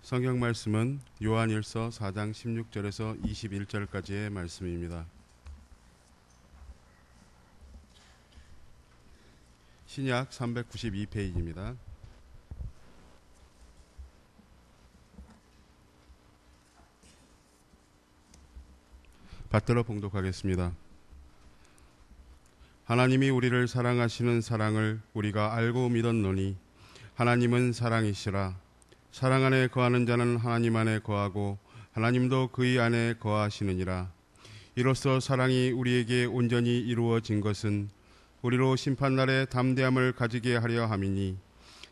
성경 말씀은 요한일서 4장 16절에서 21절까지의 말씀입니다. 신약 392페이지입니다. 받들어 봉독하겠습니다. 하나님이 우리를 사랑하시는 사랑을 우리가 알고 믿었노니 하나님은 사랑이시라. 사랑 안에 거하는 자는 하나님 안에 거하고 하나님도 그의 안에 거하시느니라. 이로써 사랑이 우리에게 온전히 이루어진 것은 우리로 심판날에 담대함을 가지게 하려 함이니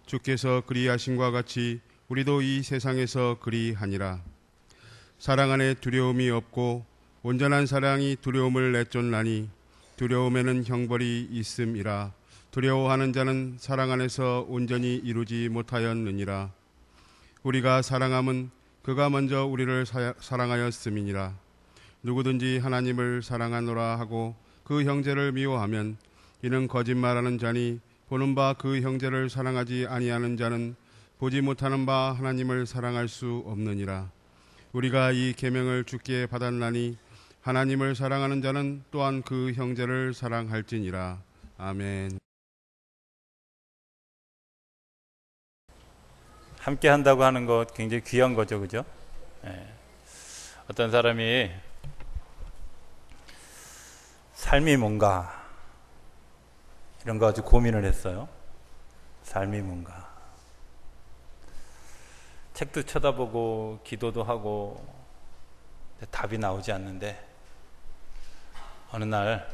주께서 그리하신과 같이 우리도 이 세상에서 그리하니라. 사랑 안에 두려움이 없고 온전한 사랑이 두려움을 내쫓나니 두려움에는 형벌이 있음이라. 두려워하는 자는 사랑 안에서 온전히 이루지 못하였느니라. 우리가 사랑함은 그가 먼저 우리를 사랑하였음이니라. 누구든지 하나님을 사랑하노라 하고 그 형제를 미워하면 이는 거짓말하는 자니 보는 바 그 형제를 사랑하지 아니하는 자는 보지 못하는 바 하나님을 사랑할 수 없느니라. 우리가 이 계명을 주께 받았나니 하나님을 사랑하는 자는 또한 그 형제를 사랑할지니라. 아멘. 함께 한다고 하는 것 굉장히 귀한 거죠, 그죠? 어떤 사람이 삶이 뭔가 이런 거 아주 고민을 했어요. 삶이 뭔가. 책도 쳐다보고 기도도 하고 답이 나오지 않는데 어느 날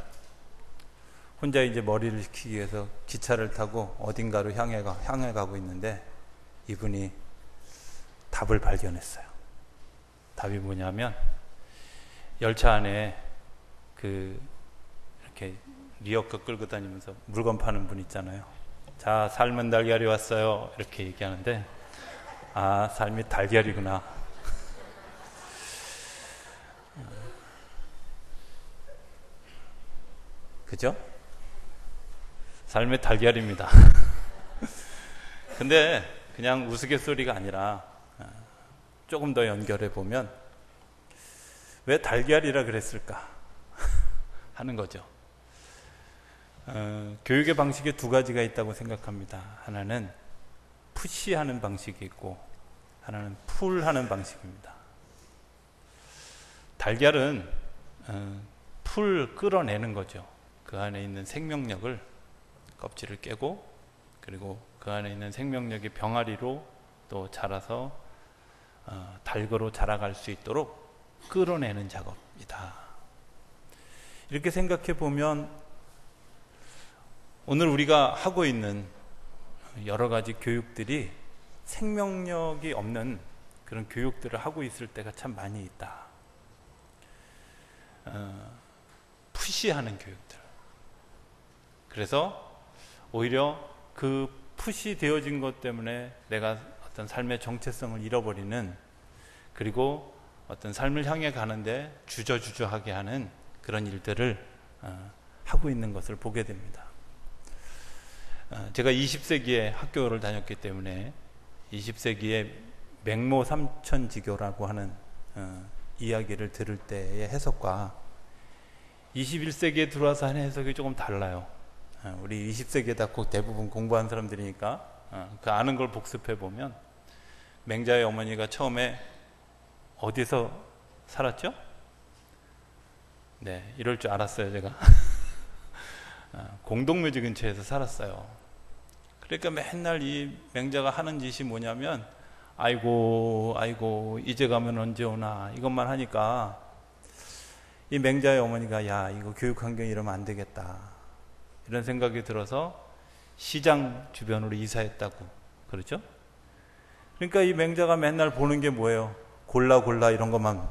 혼자 이제 머리를 식히기 위해서 기차를 타고 어딘가로 향해 가고 있는데 이분이 답을 발견했어요. 답이 뭐냐면 열차 안에 이렇게 리어카 끌고 다니면서 물건 파는 분 있잖아요. 자, 삶은 달걀이 왔어요. 이렇게 얘기하는데 아, 삶이 달걀이구나. 그죠? 삶의 달걀입니다. 근데 그냥 우스갯소리가 아니라 조금 더 연결해 보면 왜 달걀이라 그랬을까 하는 거죠. 교육의 방식에 두 가지가 있다고 생각합니다. 하나는 푸시하는 방식이 있고 하나는 풀하는 방식입니다. 달걀은 풀 끌어내는 거죠. 그 안에 있는 생명력을 껍질을 깨고 그리고 그 안에 있는 생명력이 병아리로 또 자라서 달거로 자라갈 수 있도록 끌어내는 작업이다. 이렇게 생각해 보면 오늘 우리가 하고 있는 여러 가지 교육들이 생명력이 없는 그런 교육들을 하고 있을 때가 참 많이 있다. 푸시하는 교육들. 그래서 오히려 그 푸시되어진 것 때문에 내가 어떤 삶의 정체성을 잃어버리는, 그리고 어떤 삶을 향해 가는데 주저주저하게 하는 그런 일들을 하고 있는 것을 보게 됩니다. 제가 20세기에 학교를 다녔기 때문에 20세기에 맹모 삼천지교라고 하는 이야기를 들을 때의 해석과 21세기에 들어와서 하는 해석이 조금 달라요. 우리 20세기에다 대부분 공부한 사람들이니까 그 아는 걸 복습해 보면 맹자의 어머니가 처음에 어디서 살았죠? 네, 이럴 줄 알았어요, 제가. 공동묘지 근처에서 살았어요. 그러니까 맨날 이 맹자가 하는 짓이 뭐냐면 아이고 이제 가면 언제 오나 이것만 하니까 이 맹자의 어머니가 야, 이거 교육 환경이 이러면 안 되겠다 이런 생각이 들어서 시장 주변으로 이사했다고 그러죠. 그러니까 이 맹자가 맨날 보는 게 뭐예요? 골라 이런 것만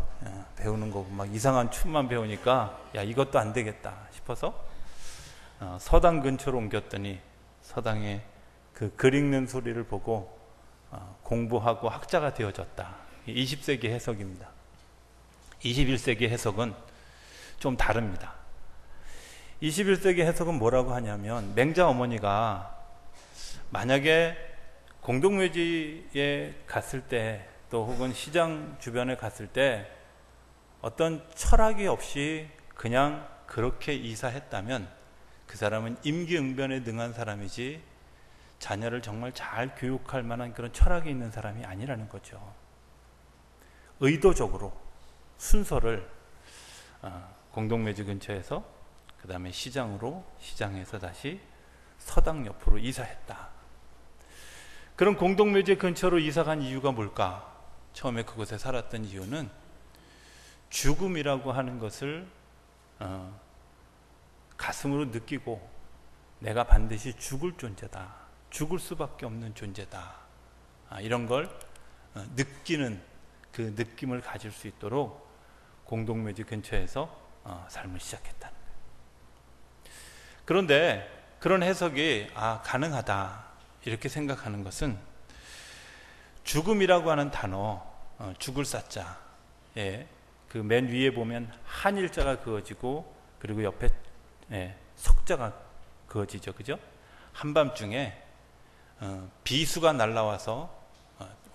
배우는 거고 막 이상한 춤만 배우니까 야, 이것도 안 되겠다 싶어서 서당 근처로 옮겼더니 서당에 그 글 읽는 소리를 보고 공부하고 학자가 되어졌다. 20세기 해석입니다. 21세기 해석은 좀 다릅니다. 21세기 해석은 뭐라고 하냐면 맹자 어머니가 만약에 공동묘지에 갔을 때 또 혹은 시장 주변에 갔을 때 어떤 철학이 없이 그냥 그렇게 이사했다면 그 사람은 임기응변에 능한 사람이지 자녀를 정말 잘 교육할 만한 그런 철학이 있는 사람이 아니라는 거죠. 의도적으로 순서를 공동묘지 근처에서 그 다음에 시장에서 다시 서당 옆으로 이사했다. 그런 공동묘지 근처로 이사간 이유가 뭘까? 처음에 그곳에 살았던 이유는 죽음이라고 하는 것을 가슴으로 느끼고 내가 반드시 죽을 존재다, 죽을 수밖에 없는 존재다, 이런 걸 느끼는 그 느낌을 가질 수 있도록 공동묘지 근처에서 삶을 시작했다는 거예요. 그런데 그런 해석이 가능하다 이렇게 생각하는 것은 죽음이라고 하는 단어, 죽을 사자에 그 맨 위에 보면 한일자가 그어지고 그리고 옆에 석자가 그어지죠, 그죠? 한밤중에 비수가 날라와서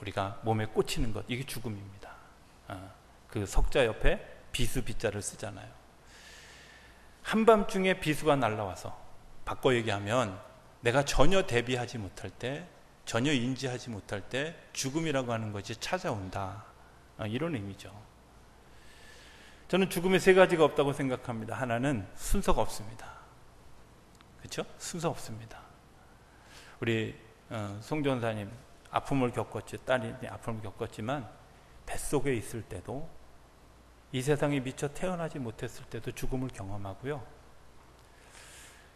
우리가 몸에 꽂히는 것, 이게 죽음입니다. 그 석자 옆에 비수 비자를 쓰잖아요. 한밤중에 비수가 날라와서, 바꿔 얘기하면 내가 전혀 대비하지 못할 때, 전혀 인지하지 못할 때 죽음이라고 하는 것이 찾아온다, 이런 의미죠. 저는 죽음에 세 가지가 없다고 생각합니다. 하나는 순서가 없습니다. 그렇죠? 순서 없습니다. 우리 송 전사님 아픔을 겪었지, 딸이 아픔을 겪었지만 뱃속에 있을 때도, 이 세상에 미처 태어나지 못했을 때도 죽음을 경험하고요.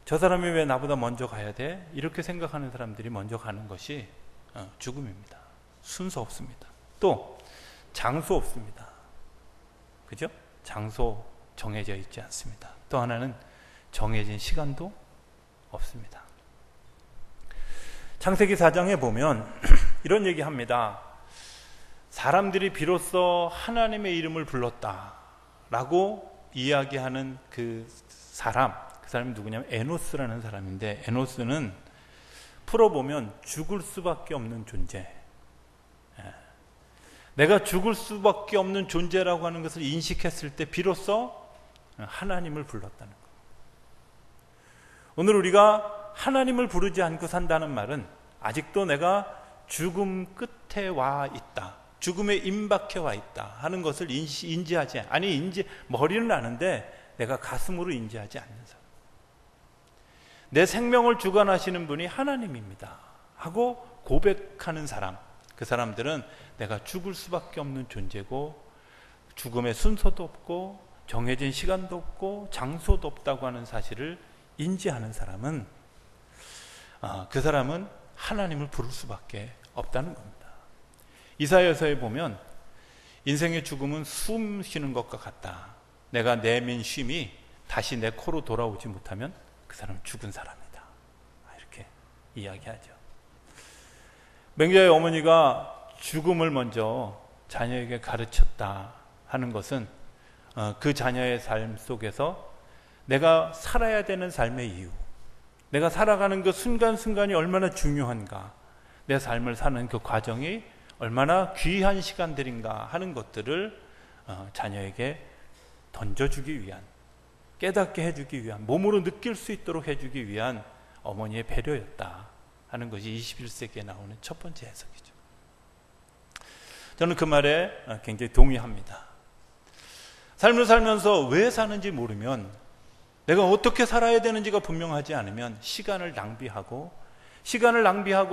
저 사람이 왜 나보다 먼저 가야 돼? 이렇게 생각하는 사람들이 먼저 가는 것이 죽음입니다. 순서 없습니다. 또 장소 없습니다. 그죠? 장소 정해져 있지 않습니다. 또 하나는 정해진 시간도 없습니다. 창세기 4장에 보면 이런 얘기합니다. 사람들이 비로소 하나님의 이름을 불렀다라고 이야기하는 그 사람이 누구냐면 에노스라는 사람인데, 에노스는 풀어보면 죽을 수밖에 없는 존재, 내가 죽을 수밖에 없는 존재라고 하는 것을 인식했을 때 비로소 하나님을 불렀다는 것. 오늘 우리가 하나님을 부르지 않고 산다는 말은 아직도 내가 죽음 끝에 와 있다, 죽음에 임박해 와 있다 하는 것을 인지하지, 머리는 아는데 내가 가슴으로 인지하지 않는 사람. 내 생명을 주관하시는 분이 하나님입니다 하고 고백하는 사람, 그 사람들은 내가 죽을 수밖에 없는 존재고 죽음의 순서도 없고 정해진 시간도 없고 장소도 없다고 하는 사실을 인지하는 사람은 그 사람은 하나님을 부를 수밖에 없다는 겁니다. 이사야서에 보면 인생의 죽음은 숨 쉬는 것과 같다. 내가 내민 쉼이 다시 내 코로 돌아오지 못하면 그 사람은 죽은 사람이다, 이렇게 이야기하죠. 맹자의 어머니가 죽음을 먼저 자녀에게 가르쳤다 하는 것은 그 자녀의 삶 속에서 내가 살아야 되는 삶의 이유, 내가 살아가는 그 순간순간이 얼마나 중요한가, 내 삶을 사는 그 과정이 얼마나 귀한 시간들인가 하는 것들을 자녀에게 던져주기 위한, 깨닫게 해주기 위한, 몸으로 느낄 수 있도록 해주기 위한 어머니의 배려였다 하는 것이 21세기에 나오는 첫 번째 해석이죠. 저는 그 말에 굉장히 동의합니다. 삶을 살면서 왜 사는지 모르면, 내가 어떻게 살아야 되는지가 분명하지 않으면 시간을 낭비하고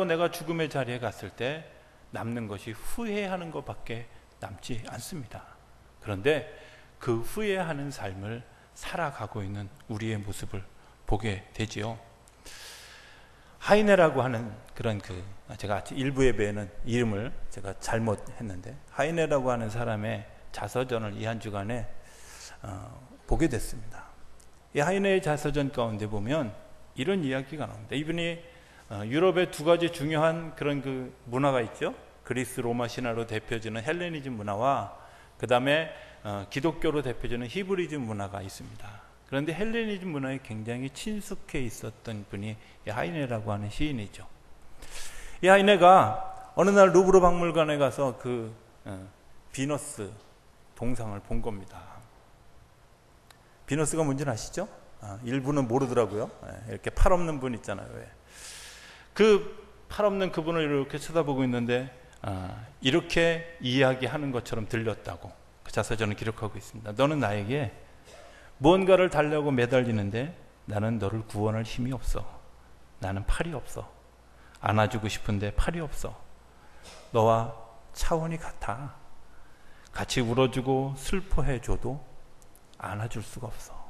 내가 죽음의 자리에 갔을 때 남는 것이 후회하는 것밖에 남지 않습니다. 그런데 그 후회하는 삶을 살아가고 있는 우리의 모습을 보게 되지요. 하이네라고 하는 그런 제가 일부 예배에는 이름을 제가 잘못했는데, 하이네라고 하는 사람의 자서전을 이 한 주간에 보게 됐습니다. 이 하이네의 자서전 가운데 보면 이런 이야기가 나옵니다. 이분이 유럽의 두 가지 중요한 그런 그 문화가 있죠. 그리스 로마 신화로 대표지는 헬레니즘 문화와 그 다음에 기독교로 대표지는 히브리즘 문화가 있습니다. 그런데 헬레니즘 문화에 굉장히 친숙해 있었던 분이 이 하이네라고 하는 시인이죠. 이 하이네가 어느 날 루브르 박물관에 가서 그 비너스 동상을 본 겁니다. 비너스가 뭔지는 아시죠? 일부는 모르더라고요. 이렇게 팔 없는 분 있잖아요. 그 팔 없는 그분을 이렇게 쳐다보고 있는데 이렇게 이야기하는 것처럼 들렸다고 그 자서전을 기록하고 있습니다. 너는 나에게 무언가를 달라고 매달리는데 나는 너를 구원할 힘이 없어. 나는 팔이 없어. 안아주고 싶은데 팔이 없어. 너와 차원이 같아. 같이 울어주고 슬퍼해줘도 안아줄 수가 없어.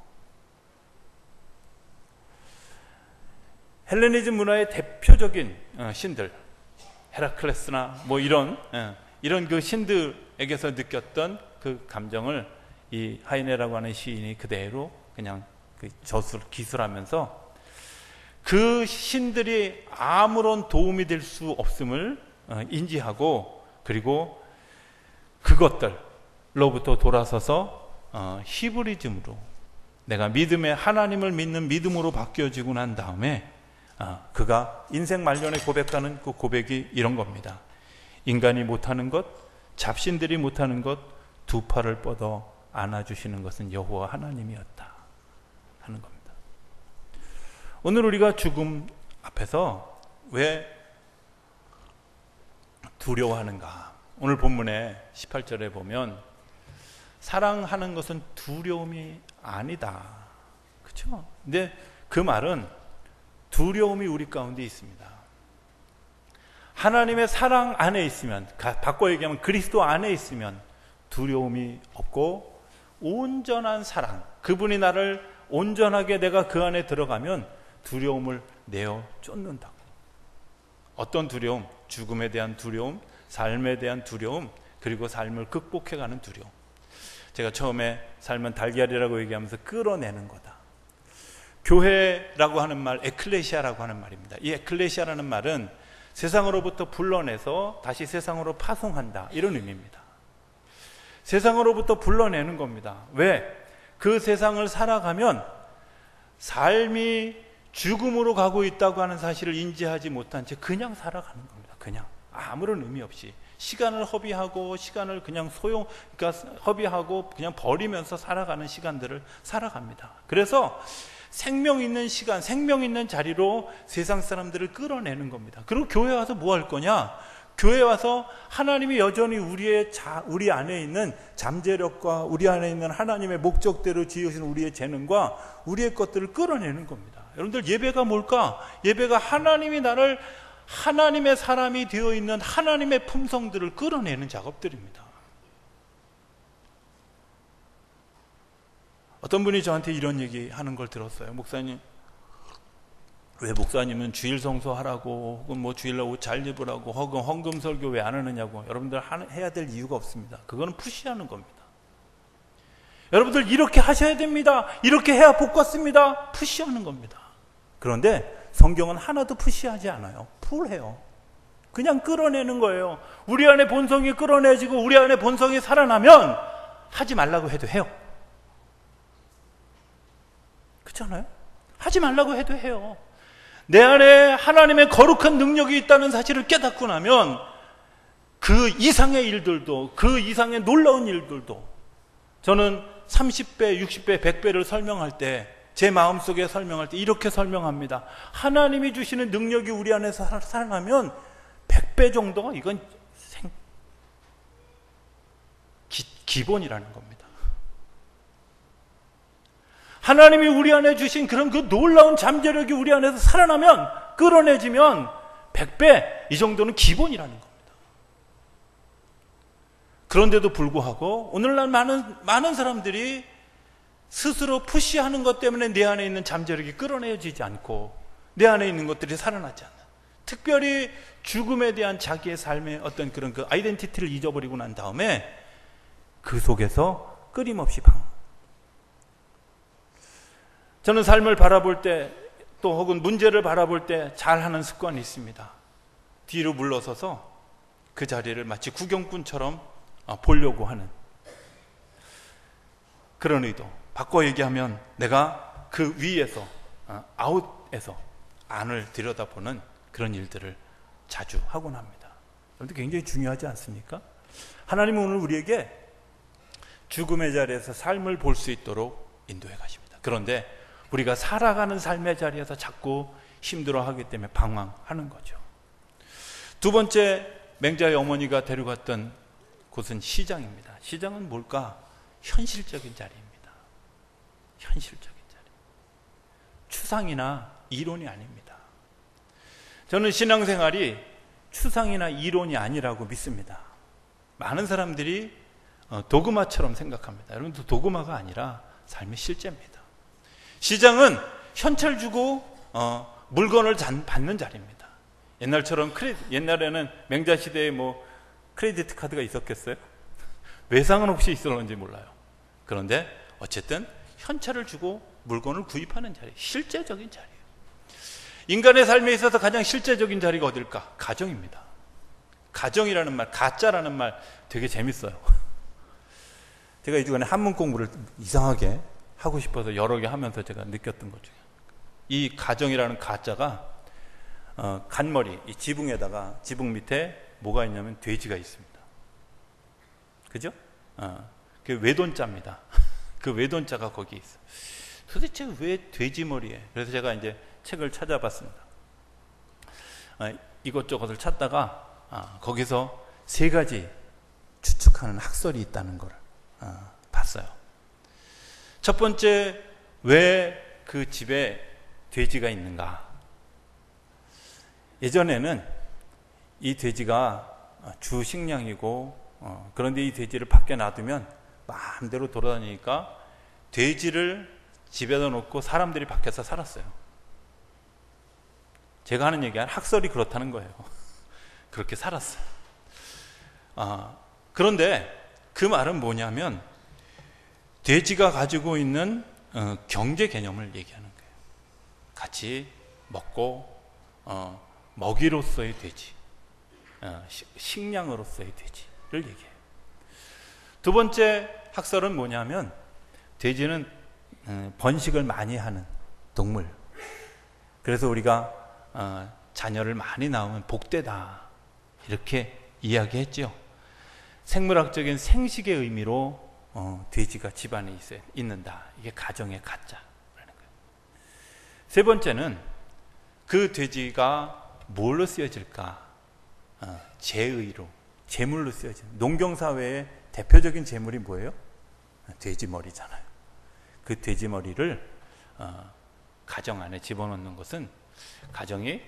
헬레니즘 문화의 대표적인 신들, 헤라클레스나 뭐 이런 그 신들에게서 느꼈던 그 감정을 이 하이네라고 하는 시인이 그대로 그냥 그 기술하면서 그 신들이 아무런 도움이 될 수 없음을 인지하고, 그리고 그것들로부터 돌아서서 히브리즘으로, 내가 믿음의 하나님을 믿는 믿음으로 바뀌어지고 난 다음에 그가 인생 말년에 고백하는 그 고백이 이런 겁니다. 인간이 못하는 것, 잡신들이 못하는 것, 두 팔을 뻗어 안아주시는 것은 여호와 하나님이었다 하는 겁니다. 오늘 우리가 죽음 앞에서 왜 두려워하는가? 오늘 본문의 18절에 보면 사랑하는 것은 두려움이 아니다. 그렇죠? 근데 그 말은 두려움이 우리 가운데 있습니다. 하나님의 사랑 안에 있으면, 바꿔 얘기하면 그리스도 안에 있으면 두려움이 없고 온전한 사랑, 그분이 나를 온전하게 내가 그 안에 들어가면 두려움을 내어 쫓는다고. 어떤 두려움? 죽음에 대한 두려움, 삶에 대한 두려움, 그리고 삶을 극복해가는 두려움. 제가 처음에 삶은 달걀이라고 얘기하면서 끌어내는 거다. 교회라고 하는 말, 에클레시아라고 하는 말입니다. 이 에클레시아라는 말은 세상으로부터 불러내서 다시 세상으로 파송한다, 이런 의미입니다. 세상으로부터 불러내는 겁니다. 왜? 그 세상을 살아가면 삶이 죽음으로 가고 있다고 하는 사실을 인지하지 못한 채 그냥 살아가는 겁니다. 그냥 아무런 의미 없이 시간을 허비하고, 시간을 그냥 그러니까 허비하고 그냥 버리면서 살아가는 시간들을 살아갑니다. 그래서 생명 있는 시간, 생명 있는 자리로 세상 사람들을 끌어내는 겁니다. 그리고 교회 와서 뭐 할 거냐? 교회 와서 하나님이 여전히 우리 안에 있는 잠재력과 우리 안에 있는 하나님의 목적대로 지으신 우리의 재능과 우리의 것들을 끌어내는 겁니다. 여러분들, 예배가 뭘까? 예배가 하나님이 나를 하나님의 사람이 되어 있는 하나님의 품성들을 끌어내는 작업들입니다. 어떤 분이 저한테 이런 얘기 하는 걸 들었어요. 목사님, 왜 목사님은 주일 성수하라고, 혹은 뭐 주일날 옷 잘 입으라고, 혹은 헌금 설교 왜 안 하느냐고. 여러분들 해야 될 이유가 없습니다. 그거는 푸시하는 겁니다. 여러분들 이렇게 하셔야 됩니다. 이렇게 해야 복 받습니다. 푸시하는 겁니다. 그런데 성경은 하나도 푸시하지 않아요. 풀해요. 그냥 끌어내는 거예요. 우리 안에 본성이 끌어내지고 우리 안에 본성이 살아나면 하지 말라고 해도 해요. 그렇잖아요? 하지 말라고 해도 해요. 내 안에 하나님의 거룩한 능력이 있다는 사실을 깨닫고 나면 그 이상의 일들도, 그 이상의 놀라운 일들도, 저는 30배, 60배, 100배를 설명할 때, 제 마음속에 설명할 때 이렇게 설명합니다. 하나님이 주시는 능력이 우리 안에서 살아나면 100배 정도가 이건 기본이라는 겁니다. 하나님이 우리 안에 주신 그런 그 놀라운 잠재력이 우리 안에서 살아나면, 끌어내지면 100배, 이 정도는 기본이라는 겁니다. 그런데도 불구하고 오늘날 많은 사람들이 스스로 푸시하는 것 때문에 내 안에 있는 잠재력이 끌어내지지 않고 내 안에 있는 것들이 살아나지 않는, 특별히 죽음에 대한 자기의 삶의 어떤 그런 그 아이덴티티를 잊어버리고 난 다음에 그 속에서 끊임없이 저는 삶을 바라볼 때, 또 혹은 문제를 바라볼 때 잘하는 습관이 있습니다. 뒤로 물러서서 그 자리를 마치 구경꾼처럼 보려고 하는 그런 의도. 바꿔 얘기하면 내가 그 위에서, 아웃에서 안을 들여다보는 그런 일들을 자주 하곤 합니다. 그런데 굉장히 중요하지 않습니까? 하나님은 오늘 우리에게 죽음의 자리에서 삶을 볼 수 있도록 인도해 가십니다. 그런데 우리가 살아가는 삶의 자리에서 자꾸 힘들어하기 때문에 방황하는 거죠. 두 번째, 맹자의 어머니가 데려갔던 곳은 시장입니다. 시장은 뭘까? 현실적인 자리입니다. 현실적인 자리. 추상이나 이론이 아닙니다. 저는 신앙생활이 추상이나 이론이 아니라고 믿습니다. 많은 사람들이 도그마처럼 생각합니다. 여러분도 도그마가 아니라 삶의 실제입니다. 시장은 현찰 주고 물건을 받는 자리입니다. 옛날처럼 옛날에는 맹자 시대에 뭐 크레디트 카드가 있었겠어요? 외상은 혹시 있었는지 몰라요. 그런데 어쨌든 현찰을 주고 물건을 구입하는 자리, 실제적인 자리예요. 인간의 삶에 있어서 가장 실제적인 자리가 어딜까? 가정입니다. 가정이라는 말, 가짜라는 말 되게 재밌어요. 제가 이 주간에 한문 공부를 이상하게 하고 싶어서 여러 개 하면서 제가 느꼈던 것 중에, 이 가정이라는 가짜가 간머리, 이 지붕에다가, 지붕 밑에 뭐가 있냐면 돼지가 있습니다. 그죠? 그 외돈자입니다. 그 외돈자가 거기 있어요. 도대체 왜 돼지 머리에? 그래서 제가 이제 책을 찾아봤습니다. 이것저것을 찾다가 거기서 세 가지 추측하는 학설이 있다는 걸 봤어요. 첫 번째, 왜 그 집에 돼지가 있는가? 예전에는 이 돼지가 주 식량이고, 그런데 이 돼지를 밖에 놔두면 마음대로 돌아다니니까 돼지를 집에다 놓고 사람들이 밖에서 살았어요. 제가 하는 얘기는 학설이 그렇다는 거예요. 그렇게 살았어요. 그런데 그 말은 뭐냐면 돼지가 가지고 있는 경제 개념을 얘기하는 거예요. 같이 먹고 먹이로서의 돼지, 식량으로서의 돼지를 얘기해요. 두 번째 학설은 뭐냐면 돼지는 번식을 많이 하는 동물. 그래서 우리가 자녀를 많이 낳으면 복되다 이렇게 이야기했죠. 생물학적인 생식의 의미로 돼지가 집안에 있는다. 이게 가정의 가짜라는 거예요. 세 번째는 그 돼지가 뭘로 쓰여질까? 재의로, 재물로 쓰여지는. 농경사회의 대표적인 재물이 뭐예요? 돼지 머리잖아요. 그 돼지 머리를 가정 안에 집어넣는 것은 가정이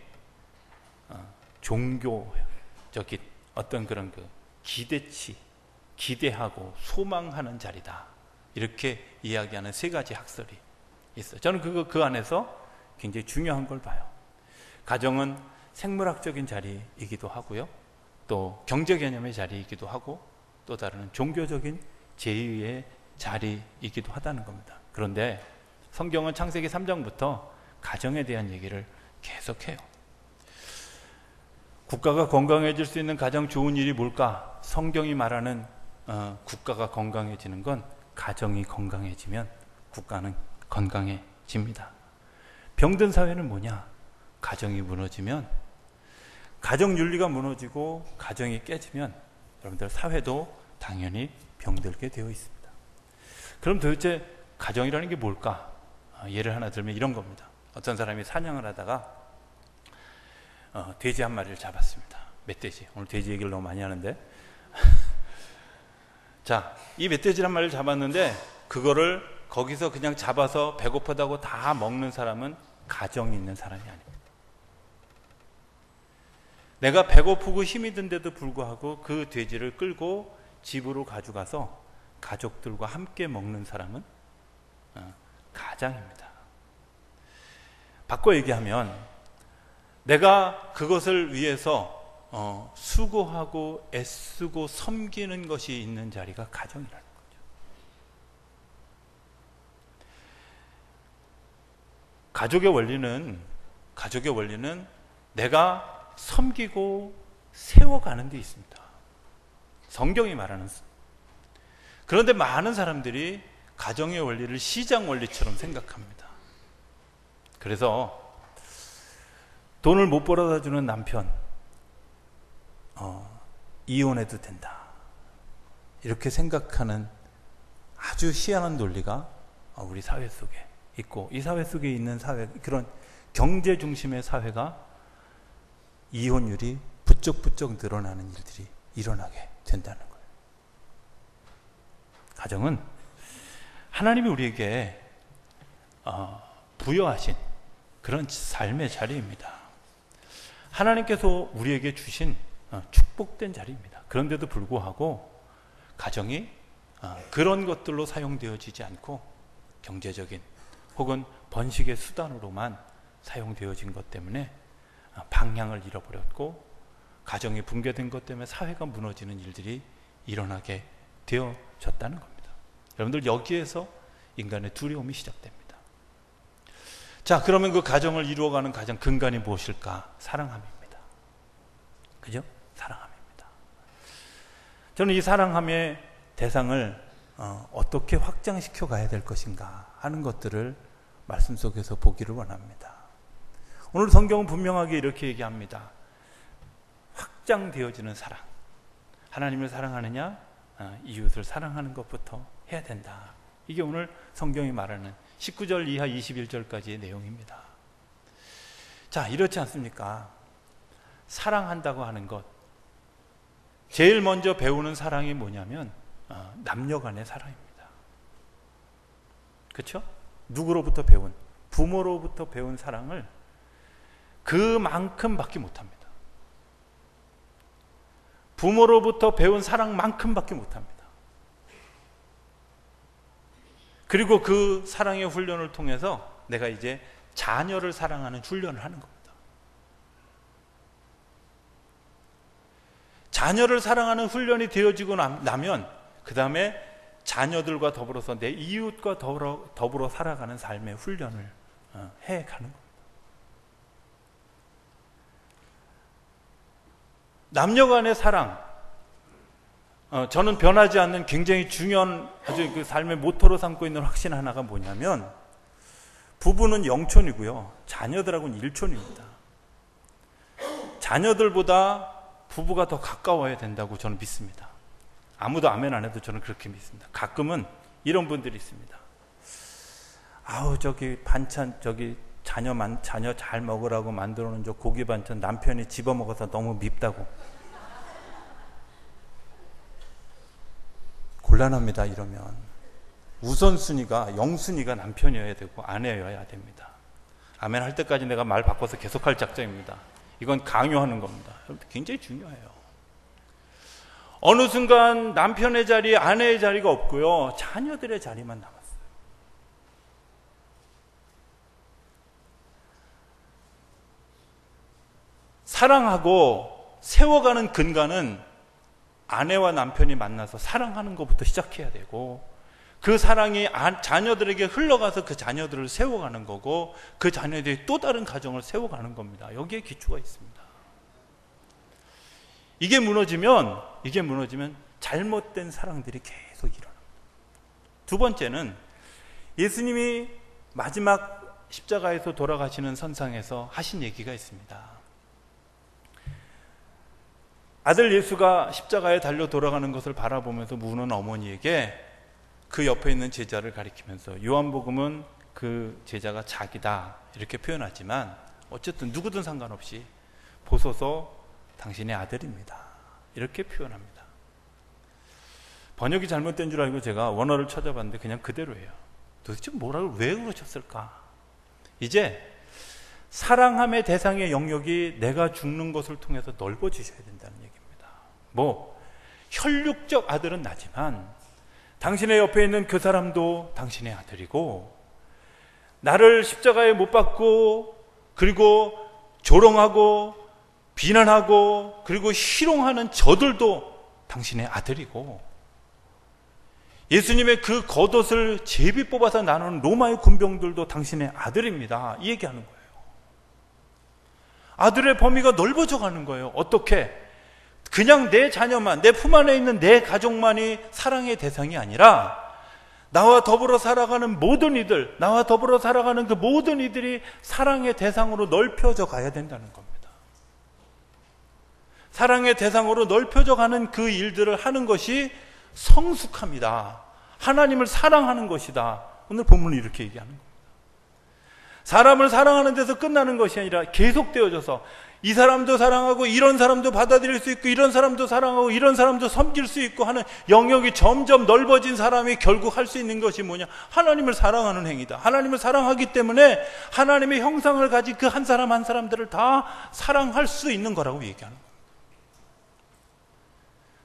종교적인 어떤 그런 그 기대치, 기대하고 소망하는 자리다. 이렇게 이야기하는 세 가지 학설이 있어요. 저는 그 안에서 굉장히 중요한 걸 봐요. 가정은 생물학적인 자리이기도 하고요. 또 경제 개념의 자리이기도 하고, 또 다른 종교적인 제의의 자리이기도 하다는 겁니다. 그런데 성경은 창세기 3장부터 가정에 대한 얘기를 계속해요. 국가가 건강해질 수 있는 가장 좋은 일이 뭘까? 성경이 말하는 국가가 건강해지는 건 가정이 건강해지면 국가는 건강해집니다. 병든 사회는 뭐냐? 가정이 무너지면, 가정 윤리가 무너지고 가정이 깨지면 여러분들 사회도 당연히 병들게 되어 있습니다. 그럼 도대체 가정이라는 게 뭘까? 예를 하나 들면 이런 겁니다. 어떤 사람이 사냥을 하다가 돼지 한 마리를 잡았습니다. 멧돼지. 오늘 돼지 얘기를 너무 많이 하는데 자, 이 멧돼지를 한 마리를 잡았는데 그거를 거기서 그냥 잡아서 배고프다고 다 먹는 사람은 가정이 있는 사람이 아닙니다. 내가 배고프고 힘이 든데도 불구하고 그 돼지를 끌고 집으로 가져가서 가족들과 함께 먹는 사람은 가장입니다. 바꿔 얘기하면 내가 그것을 위해서 수고하고 애쓰고 섬기는 것이 있는 자리가 가정이라는 거죠. 가족의 원리는 내가 섬기고 세워가는 데 있습니다. 성경이 말하는. 그런데 많은 사람들이 가정의 원리를 시장 원리처럼 생각합니다. 그래서 돈을 못 벌어다 주는 남편 이혼해도 된다. 이렇게 생각하는 아주 희한한 논리가 우리 사회 속에 있고, 이 사회 속에 있는 사회, 그런 경제 중심의 사회가 이혼율이 부쩍부쩍 늘어나는 일들이 일어나게 된다는 거예요. 가정은 하나님이 우리에게 부여하신 그런 삶의 자리입니다. 하나님께서 우리에게 주신 축복된 자리입니다. 그런데도 불구하고 가정이 그런 것들로 사용되어지지 않고 경제적인 혹은 번식의 수단으로만 사용되어진 것 때문에 방향을 잃어버렸고, 가정이 붕괴된 것 때문에 사회가 무너지는 일들이 일어나게 되어졌다는 겁니다. 여러분들, 여기에서 인간의 두려움이 시작됩니다. 자, 그러면 그 가정을 이루어가는 가장 근간이 무엇일까? 사랑함입니다. 그죠? 사랑함입니다. 저는 이 사랑함의 대상을 어떻게 확장시켜 가야 될 것인가 하는 것들을 말씀 속에서 보기를 원합니다. 오늘 성경은 분명하게 이렇게 얘기합니다. 확장되어지는 사랑. 하나님을 사랑하느냐? 이웃을 사랑하는 것부터 해야 된다. 이게 오늘 성경이 말하는 19절 이하 21절까지의 내용입니다. 자, 이렇지 않습니까? 사랑한다고 하는 것, 제일 먼저 배우는 사랑이 뭐냐면 남녀 간의 사랑입니다. 그렇죠? 누구로부터 배운, 부모로부터 배운 사랑을 그만큼 받기 못합니다. 부모로부터 배운 사랑만큼 받기 못합니다. 그리고 그 사랑의 훈련을 통해서 내가 이제 자녀를 사랑하는 훈련을 하는 겁니다. 자녀를 사랑하는 훈련이 되어지고 나면 그 다음에 자녀들과 더불어서 내 이웃과 더불어 살아가는 삶의 훈련을 해가는 겁니다. 남녀 간의 사랑, 저는 변하지 않는 굉장히 중요한 아주 그 삶의 모토로 삼고 있는 확신 하나가 뭐냐면, 부부는 영촌이고요, 자녀들하고는 일촌입니다. 자녀들보다 부부가 더 가까워야 된다고 저는 믿습니다. 아무도 아멘 안 해도 저는 그렇게 믿습니다. 가끔은 이런 분들이 있습니다. 아우, 저기 반찬, 저기 자녀 잘 먹으라고 만들어 놓은 저 고기 반찬 남편이 집어먹어서 너무 밉다고. 곤란합니다. 이러면 우선순위가, 영순위가 남편이어야 되고 아내여야 됩니다. 아멘 할 때까지 내가 말 바꿔서 계속할 작정입니다. 이건 강요하는 겁니다. 굉장히 중요해요. 어느 순간 남편의 자리, 아내의 자리가 없고요, 자녀들의 자리만 남았어요. 사랑하고 세워가는 근간은 아내와 남편이 만나서 사랑하는 것부터 시작해야 되고, 그 사랑이 자녀들에게 흘러가서 그 자녀들을 세워가는 거고, 그 자녀들이 또 다른 가정을 세워가는 겁니다. 여기에 기초가 있습니다. 이게 무너지면 잘못된 사랑들이 계속 일어납니다. 두 번째는 예수님이 마지막 십자가에서 돌아가시는 선상에서 하신 얘기가 있습니다. 아들 예수가 십자가에 달려 돌아가는 것을 바라보면서 우는 어머니에게 그 옆에 있는 제자를 가리키면서, 요한복음은 그 제자가 자기다 이렇게 표현하지만 어쨌든 누구든 상관없이 보소서 당신의 아들입니다 이렇게 표현합니다. 번역이 잘못된 줄 알고 제가 원어를 찾아봤는데 그냥 그대로예요. 도대체 왜 그러셨을까? 이제 사랑함의 대상의 영역이 내가 죽는 것을 통해서 넓어지셔야 된다는 얘기입니다. 혈육적 아들은 나지만 당신의 옆에 있는 그 사람도 당신의 아들이고, 나를 십자가에 못 박고 그리고 조롱하고 비난하고 그리고 희롱하는 저들도 당신의 아들이고, 예수님의 그 겉옷을 제비 뽑아서 나누는 로마의 군병들도 당신의 아들입니다. 이 얘기하는 거예요. 아들의 범위가 넓어져 가는 거예요. 어떻게? 그냥 내 자녀만, 내 품 안에 있는 내 가족만이 사랑의 대상이 아니라 나와 더불어 살아가는 모든 이들, 나와 더불어 살아가는 그 모든 이들이 사랑의 대상으로 넓혀져 가야 된다는 겁니다. 사랑의 대상으로 넓혀져 가는 그 일들을 하는 것이 성숙함이다. 하나님을 사랑하는 것이다. 오늘 본문은 이렇게 얘기하는 겁니다. 사람을 사랑하는 데서 끝나는 것이 아니라 계속되어져서 이 사람도 사랑하고 이런 사람도 받아들일 수 있고 이런 사람도 사랑하고 이런 사람도 섬길 수 있고 하는 영역이 점점 넓어진 사람이 결국 할 수 있는 것이 뭐냐? 하나님을 사랑하는 행위다. 하나님을 사랑하기 때문에 하나님의 형상을 가진 그 한 사람 한 사람들을 다 사랑할 수 있는 거라고 얘기하는 겁니다.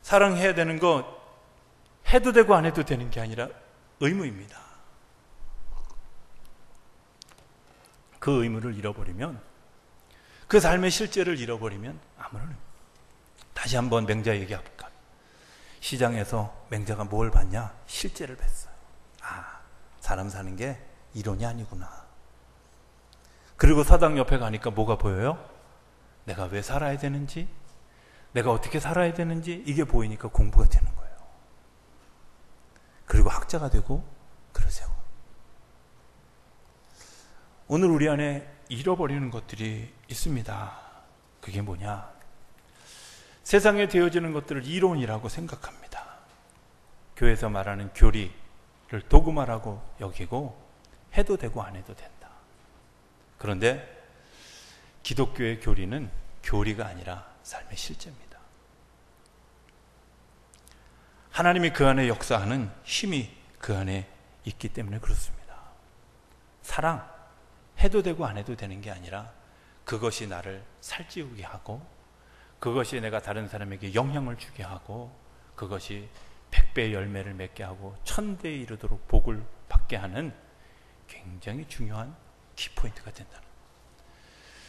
사랑해야 되는 거 해도 되고 안 해도 되는 게 아니라 의무입니다. 그 의무를 잃어버리면, 그 삶의 실제를 잃어버리면 아무런 의미. 다시 한번 맹자 얘기할까? 시장에서 맹자가 뭘 봤냐? 실제를 뵀어요. 아, 사람 사는 게 이론이 아니구나. 그리고 사당 옆에 가니까 뭐가 보여요? 내가 왜 살아야 되는지, 내가 어떻게 살아야 되는지 이게 보이니까 공부가 되는 거예요. 그리고 학자가 되고 그러세요. 오늘 우리 안에 잃어버리는 것들이 있습니다. 그게 뭐냐? 세상에 되어지는 것들을 이론이라고 생각합니다. 교회에서 말하는 교리를 도구마라고 여기고 해도 되고 안 해도 된다. 그런데 기독교의 교리는 교리가 아니라 삶의 실제입니다. 하나님이 그 안에 역사하는 힘이 그 안에 있기 때문에 그렇습니다. 사랑, 해도 되고 안 해도 되는 게 아니라 그것이 나를 살찌우게 하고, 그것이 내가 다른 사람에게 영향을 주게 하고, 그것이 100배의 열매를 맺게 하고 1000배에 이르도록 복을 받게 하는 굉장히 중요한 키포인트가 된다는 거예요.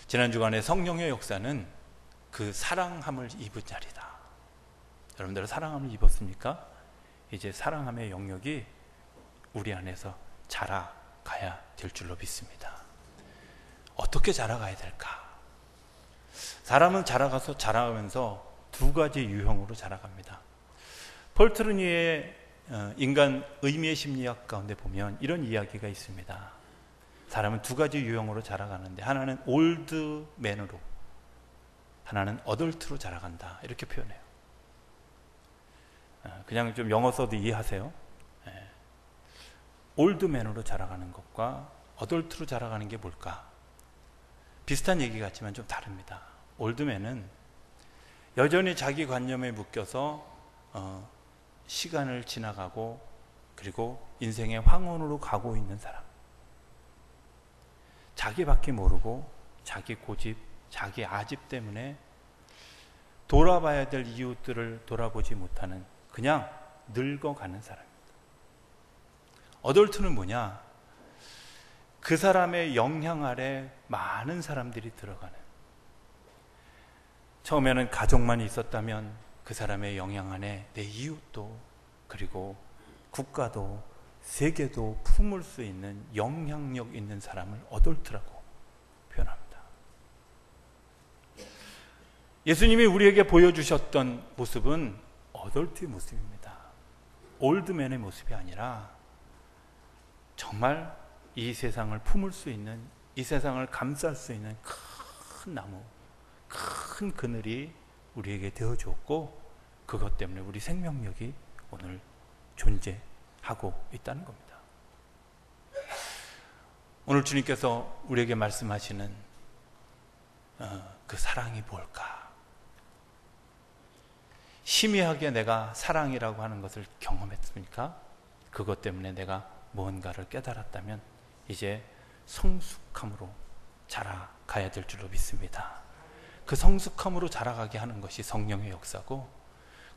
지난 주간에 성령의 역사는 그 사랑함을 입은 자리다. 여러분들 사랑함을 입었습니까? 이제 사랑함의 영역이 우리 안에서 자라가야 될 줄로 믿습니다. 어떻게 자라가야 될까? 사람은 자라가면서 두 가지 유형으로 자라갑니다. 폴 트루니의 인간 의미의 심리학 가운데 보면 이런 이야기가 있습니다. 사람은 두 가지 유형으로 자라가는데, 하나는 올드맨으로, 하나는 어덜트로 자라간다. 이렇게 표현해요. 그냥 좀 영어 써도 이해하세요? 올드맨으로 자라가는 것과 어덜트로 자라가는 게 뭘까? 비슷한 얘기 같지만 좀 다릅니다. 올드맨은 여전히 자기 관념에 묶여서 시간을 지나가고 그리고 인생의 황혼으로 가고 있는 사람. 자기밖에 모르고 자기 고집, 자기 아집 때문에 돌아봐야 될 이웃들을 돌아보지 못하는 그냥 늙어가는 사람입니다. 어덜트는 뭐냐? 그 사람의 영향 아래 많은 사람들이 들어가는, 처음에는 가족만 있었다면 그 사람의 영향 안에 내 이웃도 그리고 국가도 세계도 품을 수 있는 영향력 있는 사람을 어덜트라고 표현합니다. 예수님이 우리에게 보여주셨던 모습은 어덜트의 모습입니다. 올드맨의 모습이 아니라 정말 이 세상을 품을 수 있는, 이 세상을 감쌀 수 있는 큰 나무, 큰 그늘이 우리에게 되어주었고, 그것 때문에 우리 생명력이 오늘 존재하고 있다는 겁니다. 오늘 주님께서 우리에게 말씀하시는 그 사랑이 뭘까? 희미하게 내가 사랑이라고 하는 것을 경험했습니까? 그것 때문에 내가 무언가를 깨달았다면 이제 성숙함으로 자라가야 될 줄로 믿습니다. 그 성숙함으로 자라가게 하는 것이 성령의 역사고,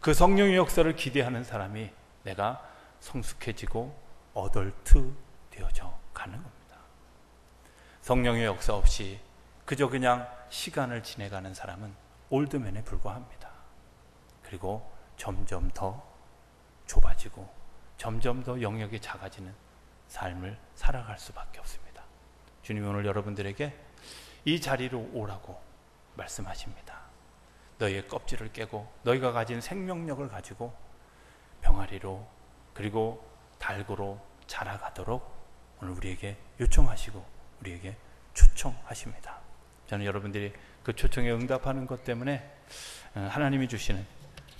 그 성령의 역사를 기대하는 사람이 내가 성숙해지고 어덜트 되어져 가는 겁니다. 성령의 역사 없이 그저 그냥 시간을 지내가는 사람은 올드맨에 불과합니다. 그리고 점점 더 좁아지고 점점 더 영역이 작아지는 삶을 살아갈 수밖에 없습니다. 주님이 오늘 여러분들에게 이 자리로 오라고 말씀하십니다. 너희의 껍질을 깨고 너희가 가진 생명력을 가지고 병아리로 그리고 닭으로 자라가도록 오늘 우리에게 요청하시고 우리에게 초청하십니다. 저는 여러분들이 그 초청에 응답하는 것 때문에 하나님이 주시는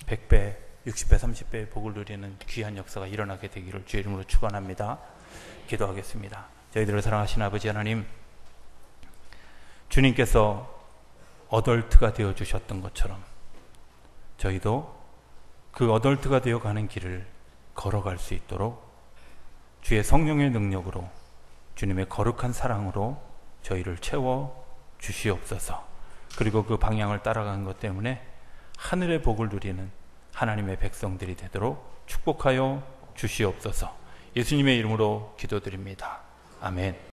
100배, 60배, 30배의 복을 누리는 귀한 역사가 일어나게 되기를 주의 이름으로 축원합니다. 기도하겠습니다. 저희들을 사랑하시는 아버지 하나님, 주님께서 어덜트가 되어 주셨던 것처럼 저희도 그 어덜트가 되어 가는 길을 걸어갈 수 있도록 주의 성령의 능력으로, 주님의 거룩한 사랑으로 저희를 채워 주시옵소서. 그리고 그 방향을 따라가는 것 때문에 하늘의 복을 누리는 하나님의 백성들이 되도록 축복하여 주시옵소서. 예수님의 이름으로 기도드립니다. 아멘.